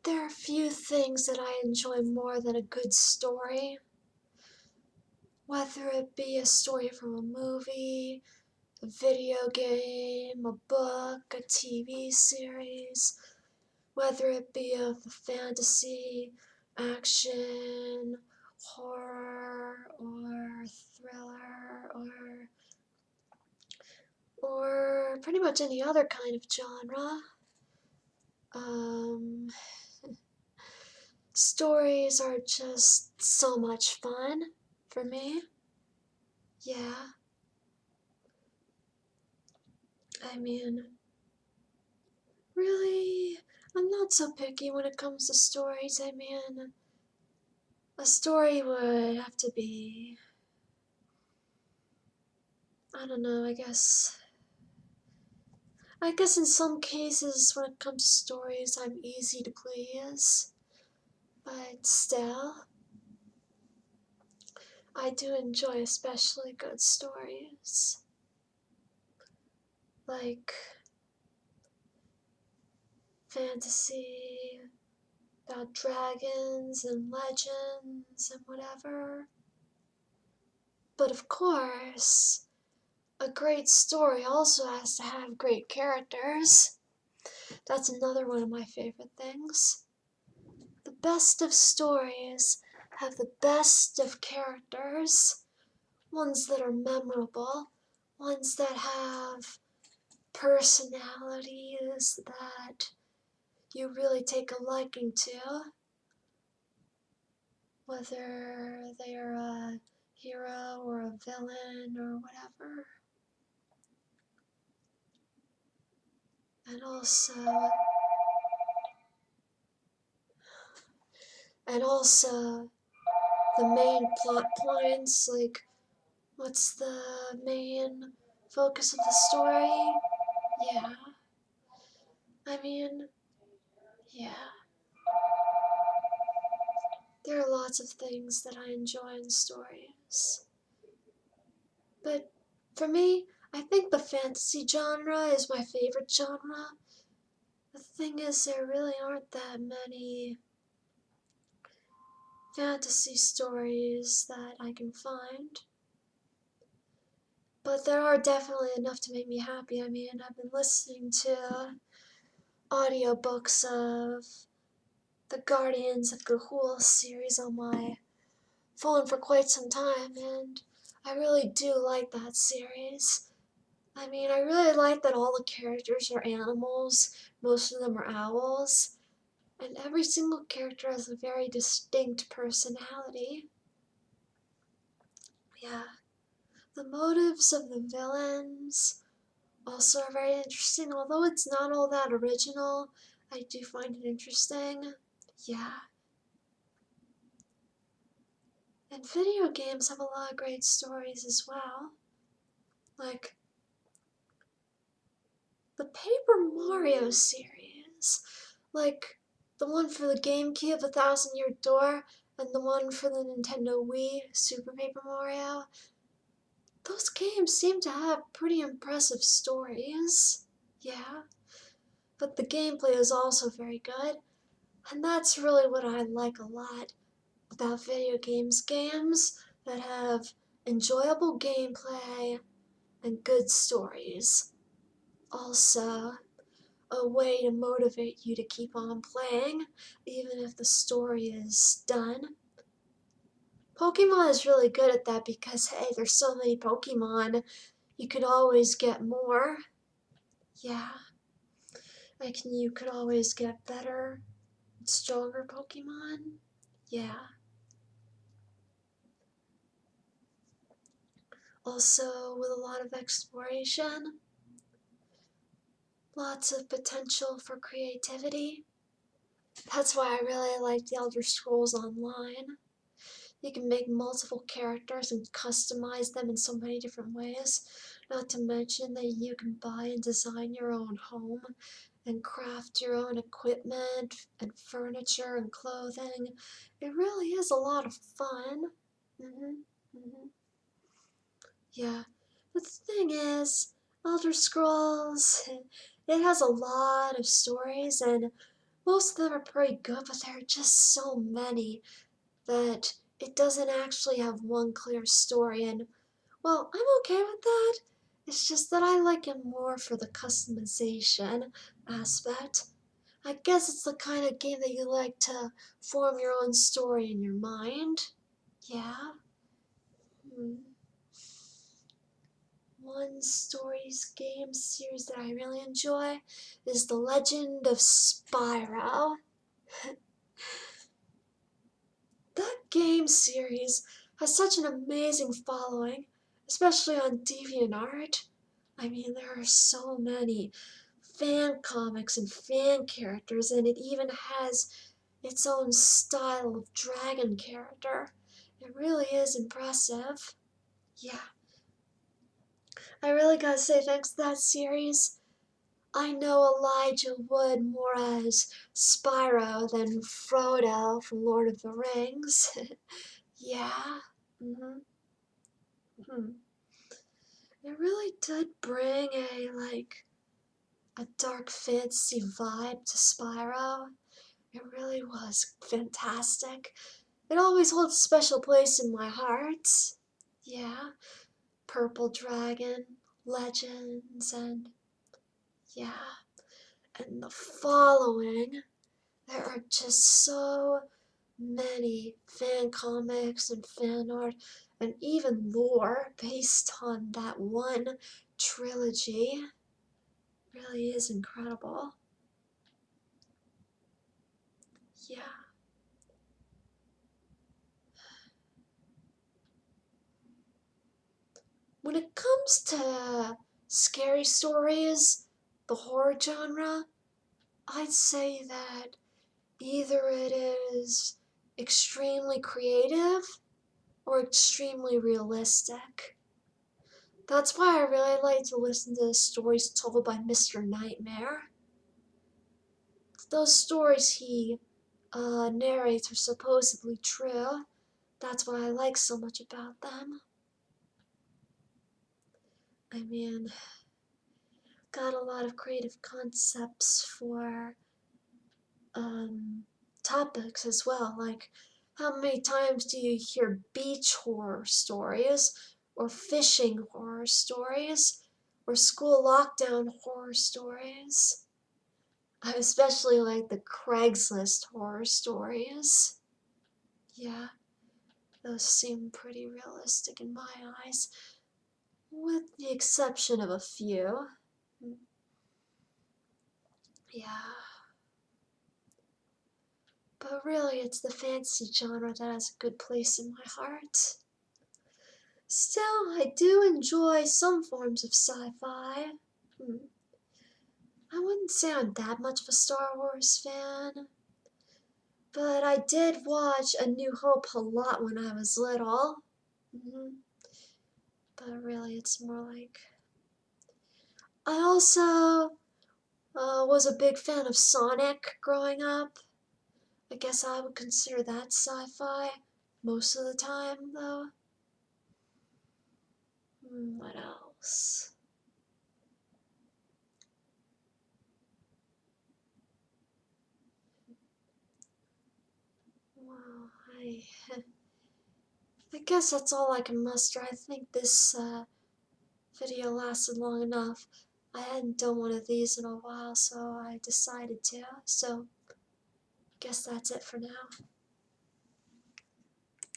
There are few things that I enjoy more than a good story, whether it be a story from a movie, a video game, a book, a TV series, whether it be of fantasy, action, horror, or thriller, or pretty much any other kind of genre. Um, Stories are just so much fun for me. Yeah, I mean, really, I'm not so picky when it comes to stories. I mean, a story would have to be, I don't know, I guess in some cases when it comes to stories, I'm easy to please. But still, I do enjoy especially good stories. Like fantasy, about dragons and legends and whatever. But of course, a great story also has to have great characters. That's another one of my favorite things. The best of stories have the best of characters, ones that are memorable, ones that have personalities that you really take a liking to, whether they're a hero or a villain or whatever. And also, and also, the main plot points, like what's the main focus of the story? Yeah, I mean, yeah. There are lots of things that I enjoy in stories. But for me, I think the fantasy genre is my favorite genre. The thing is, there really aren't that many fantasy stories that I can find. But there are definitely enough to make me happy. I mean, I've been listening to audiobooks of the Guardians of Gahul series on my phone for quite some time, and I really do like that series. I mean, I really like that all the characters are animals, most of them are owls, and every single character has a very distinct personality. Yeah, the motives of the villains also are very interesting, although it's not all that original. I do find it interesting. Yeah. And video games have a lot of great stories as well. Like the Paper Mario series. Like the one for the GameCube, The Thousand Year Door, and the one for the Nintendo Wii, Super Paper Mario. Those games seem to have pretty impressive stories. Yeah. But the gameplay is also very good. And that's really what I like a lot about video games. Games that have enjoyable gameplay and good stories. Also, a way to motivate you to keep on playing, even if the story is done. Pokemon is really good at that because, hey, there's so many Pokemon, you could always get more. Yeah, like you could always get better, stronger Pokemon. Yeah. Also, with a lot of exploration, lots of potential for creativity. That's why I really like the Elder Scrolls Online. You can make multiple characters and customize them in so many different ways. Not to mention that you can buy and design your own home and craft your own equipment and furniture and clothing. It really is a lot of fun. hmm hmm Yeah. But the thing is, Elder Scrolls, it has a lot of stories, and Most of them are pretty good, but there are just so many that it doesn't actually have one clear story, and well, I'm okay with that. It's just that I like it more for the customization aspect. I guess it's the kind of game that you like to form your own story in your mind. Yeah. Hmm. One stories game series that I really enjoy is The Legend of Spyro. That game series has such an amazing following, especially on DeviantArt. I mean, there are so many fan comics and fan characters, and it even has its own style of dragon character. It really is impressive. Yeah, I really gotta say thanks to that series. I know Elijah Wood more as Spyro than Frodo from Lord of the Rings. Yeah. Mm-hmm. Hmm. It really did bring a dark fantasy vibe to Spyro. It really was fantastic. It always holds a special place in my heart. Yeah. Purple Dragon, Legends, and yeah. And the following. There are just so many fan comics and fan art and even lore based on that one trilogy. Really is incredible. Yeah. When it comes to scary stories, the horror genre, I'd say that either it is extremely creative or extremely realistic. That's why I really like to listen to the stories told by Mr. Nightmare. Those stories he narrates are supposedly true. That's what I like so much about them. I mean, got a lot of creative concepts for um, topics as well. Like, how many times do you hear beach horror stories, or fishing horror stories, or school lockdown horror stories? I especially like the Craigslist horror stories. Yeah, those seem pretty realistic in my eyes, with the exception of a few. Yeah, but really it's the fantasy genre that has a good place in my heart. Still, I do enjoy some forms of sci-fi. Hmm. I wouldn't say I'm that much of a Star Wars fan, but I did watch A New Hope a lot when I was little. Hmm. But really, it's more like I also was a big fan of Sonic growing up. I guess I would consider that sci-fi most of the time, though. What else? Well, I guess that's all I can muster. I think this video lasted long enough. I hadn't done one of these in a while, so I decided to. So, guess that's it for now.